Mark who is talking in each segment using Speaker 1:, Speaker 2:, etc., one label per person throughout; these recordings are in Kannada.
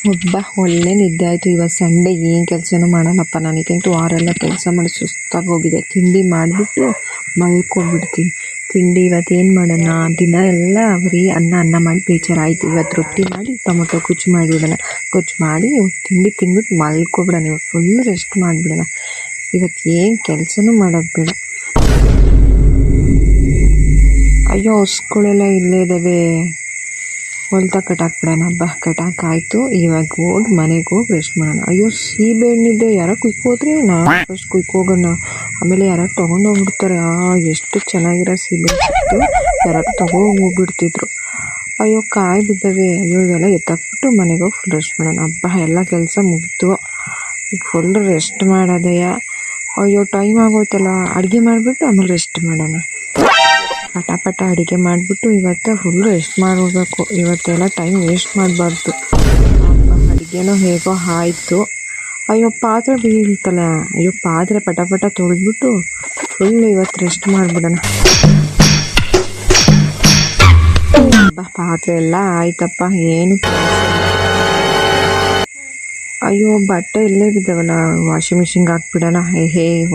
Speaker 1: ಒಬ್ಬ ಒಳ್ಳೆ ನಿದ್ದೆ ಆಯಿತು. ಇವತ್ತು ಸಂಡೇ ಏನು ಕೆಲಸನೂ ಮಾಡಲ್ಲಪ್ಪ. ನನಗಂತೂ ವಾರೆಲ್ಲ ಕೆಲಸ ಮಾಡಿ ಸುಸ್ತಾಗಿ ಹೋಗಿದೆ. ತಿಂಡಿ ಮಾಡಿಬಿಟ್ಟು ಮಲ್ಕೊಬಿಡ್ತೀನಿ. ತಿಂಡಿ ಇವತ್ತು ಏನು ಮಾಡೋಣ, ದಿನ ಎಲ್ಲ ಬರೀ ಅನ್ನ ಮಾಡಿ ಬೇಜಾರಾಯಿತು. ಇವತ್ತು ರೊಟ್ಟಿ ಮಾಡಿ ಟೊಮೊಟೊ ಕುಚ್ಚು ಮಾಡಿಬಿಡೋಣ. ಕುಚ್ಚು ಮಾಡಿ ತಿಂಡಿ ತಿಂದ್ಬಿಟ್ಟು ಮಲ್ಕೊಬಿಡೋಣ. ಇವತ್ತು ಫುಲ್ ರೆಸ್ಟ್ ಮಾಡಿಬಿಡೋಣ. ಇವತ್ತು ಏನು ಕೆಲಸನೂ ಮಾಡೋದು ಬೇಡ. ಅಯ್ಯೋ ಹಸ್ಗಳೆಲ್ಲ ಇಲ್ಲೇ ಇದ್ದಾವೆ. ಹೊಲ್ತಾ ಕಟಾಕ್ಬಿಡೋಣ. ಹಬ್ಬ ಕಟಾಕಾಯಿತು. ಇವಾಗ ಹೋಗಿ ಮನೆಗೆ ಹೋಗಿ ರೆಸ್ಟ್ ಮಾಡೋಣ. ಅಯ್ಯೋ ಸೀಬೆಹಣ್ಣಿದೆ, ಯಾರೋ ಕುಯ್ಕೋದ್ರೆ ನಾನು ಫಸ್ಟ್ ಕುಯ್ಕೋಗೋಣ. ಆಮೇಲೆ ಯಾರು ತೊಗೊಂಡೋಗ್ಬಿಡ್ತಾರೆ. ಎಷ್ಟು ಚೆನ್ನಾಗಿರೋ ಸೀಬೆಹಣ್ಣು ಯಾರು ತೊಗೊಂಡೋಗ್ಬಿಡ್ತಿದ್ರು. ಅಯ್ಯೋ ಕಾಯಿ ಬಿದ್ದವೆ. ಅಯ್ಯೋ ಇವೆಲ್ಲ ಎತ್ತಾಕ್ಬಿಟ್ಟು ಮನೆಗೆ ಹೋಗಿ ಫುಲ್ ರೆಸ್ಟ್ ಮಾಡೋಣ. ಹಬ್ಬ ಎಲ್ಲ ಕೆಲಸ ಮುಗಿತು. ಈಗ ಫುಲ್ ರೆಸ್ಟ್ ಮಾಡೋದೆಯ. ಅಯ್ಯೋ ಟೈಮ್ ಆಗೋಯ್ತಲ್ಲ. ಅಡುಗೆ ಮಾಡಿಬಿಟ್ಟು ಆಮೇಲೆ ರೆಸ್ಟ್ ಮಾಡೋಣ. ಪಟ ಅಡುಗೆ ಮಾಡಿಬಿಟ್ಟು ಇವತ್ತು ಫುಲ್ ರೆಸ್ಟ್ ಮಾಡಬೇಕು. ಇವತ್ತೆಲ್ಲ ಟೈಮ್ ವೇಸ್ಟ್ ಮಾಡಬಾರ್ದು. ಅಡುಗೆನೂ ಹೇಗೋ ಆಯಿತು. ಅಯ್ಯೋ ಪಾತ್ರೆ ಬೀಳ್ತಲ್ಲ. ಅಯ್ಯೋ ಪಾತ್ರೆ ಪಟ ತೊಳೆದ್ಬಿಟ್ಟು ಫುಲ್ ಇವತ್ತು ರೆಸ್ಟ್ ಮಾಡಿಬಿಡೋಣ. ಪಾತ್ರೆ ಎಲ್ಲ ಆಯ್ತಪ್ಪ. ಏನು ಅಯ್ಯೋ ಬಟ್ಟೆ ಇಲ್ಲೇ ಬಿದ್ದಾವಲ್ಲ, ವಾಷಿಂಗ್ ಮಿಷಿನ್ಗೆ ಹಾಕ್ಬಿಡೋಣ.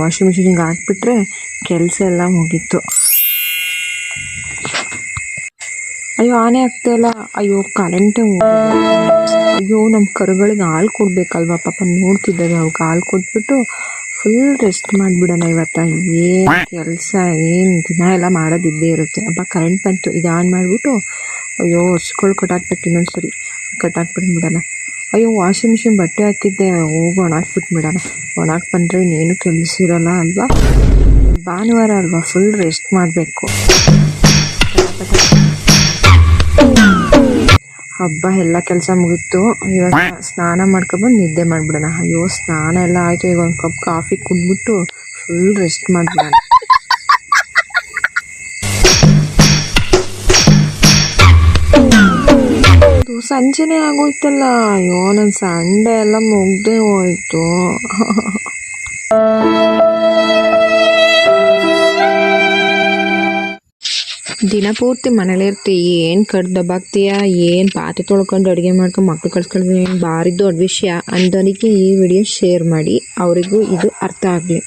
Speaker 1: ವಾಷಿಂಗ್ ಮಿಷಿನ್ಗೆ ಹಾಕ್ಬಿಟ್ರೆ ಕೆಲಸ ಎಲ್ಲ ಮುಗೀತು. ಅಯ್ಯೋ ಆನೆ ಆಗ್ತಾಯಿಲ್ಲ. ಅಯ್ಯೋ ಕರೆಂಟೇ ಅಯ್ಯೋ ನಮ್ಮ ಕರುಗಳಿಗೆ ಹಾಲು ಕೊಡಬೇಕಲ್ವ ಪಾಪ, ನೋಡ್ತಿದ್ದಾವೆ. ಅವಕ್ಕೆ ಹಾಲು ಕೊಟ್ಬಿಟ್ಟು ಫುಲ್ ರೆಸ್ಟ್ ಮಾಡಿಬಿಡೋಣ ಇವತ್ತು. ಏನು ಕೆಲಸ ಏನು ದಿನ ಎಲ್ಲ ಮಾಡೋದಿದ್ದೇ ಇರುತ್ತೆ. ಹಬ್ಬ ಕರೆಂಟ್ ಬಂತು. ಇದು ಆನ್ ಮಾಡಿಬಿಟ್ಟು ಅಯ್ಯೋ ಹಸ್ಗಳು ಕಟಾಕ್ಬೇಕು. ಇನ್ನೊಂದು ಸರಿ ಕಟಾಕ್ಬಿಡ್ಬಿಡೋಣ. ಅಯ್ಯೋ ವಾಷಿಂಗ್ ಮಿಷಿನ್ ಬಟ್ಟೆ ಹಾಕಿದ್ದೆ, ಹೋಗಿ ಒಣಾಕ್ಬಿಟ್ಬಿಡೋಣ. ಒಣಾಕ್ ಬಂದರೆ ಇನ್ನೇನು ಕೆಲಸ ಇರಲ್ಲ ಅಲ್ವಾ. ಭಾನುವಾರ ಅಲ್ವಾ, ಫುಲ್ ರೆಸ್ಟ್ ಮಾಡಬೇಕು. ಹಬ್ಬ ಎಲ್ಲ ಕೆಲಸ ಮುಗಿತು. ಇವಾಗ ಸ್ನಾನ ಮಾಡ್ಕೊಬಂದು ನಿದ್ದೆ ಮಾಡಿಬಿಡೋಣ. ಅಯ್ಯೋ ಸ್ನಾನ ಎಲ್ಲ ಆಯಿತು. ಈಗ ಒಂದು ಕಪ್ ಕಾಫಿ ಕುಡಿದ್ಬಿಟ್ಟು ಫುಲ್ ರೆಸ್ಟ್ ಮಾಡಿಬಿಡೋಣ. ಸಂಜೆನೇ ಆಗೋಯ್ತಲ್ಲ. ಅಯ್ಯೋ ನನ್ನ ಸಂಡೆ ಎಲ್ಲ ಮುಗ್ದೇ ಹೋಯ್ತು. ದಿನ ಪೂರ್ತಿ ಮನೇಲಿ ಇರ್ತಿ. ಏನು ಕಡ್ದು ದಬ್ಬಾಕ್ತೀಯ, ಏನು ಪಾತ್ರೆ ತೊಳ್ಕೊಂಡು ಅಡುಗೆ ಮಾಡ್ಕೊಂಡು ಮಕ್ಳು ಕಳ್ಸ್ಕೊಂಡು ಏನು ಬಾರಿದ್ದು ದೊಡ್ಡ ವಿಷಯ ಅಂದವನಿಗೆ ಈ ವಿಡಿಯೋ ಶೇರ್ ಮಾಡಿ, ಅವರಿಗೂ ಇದು ಅರ್ಥ ಆಗಲಿ.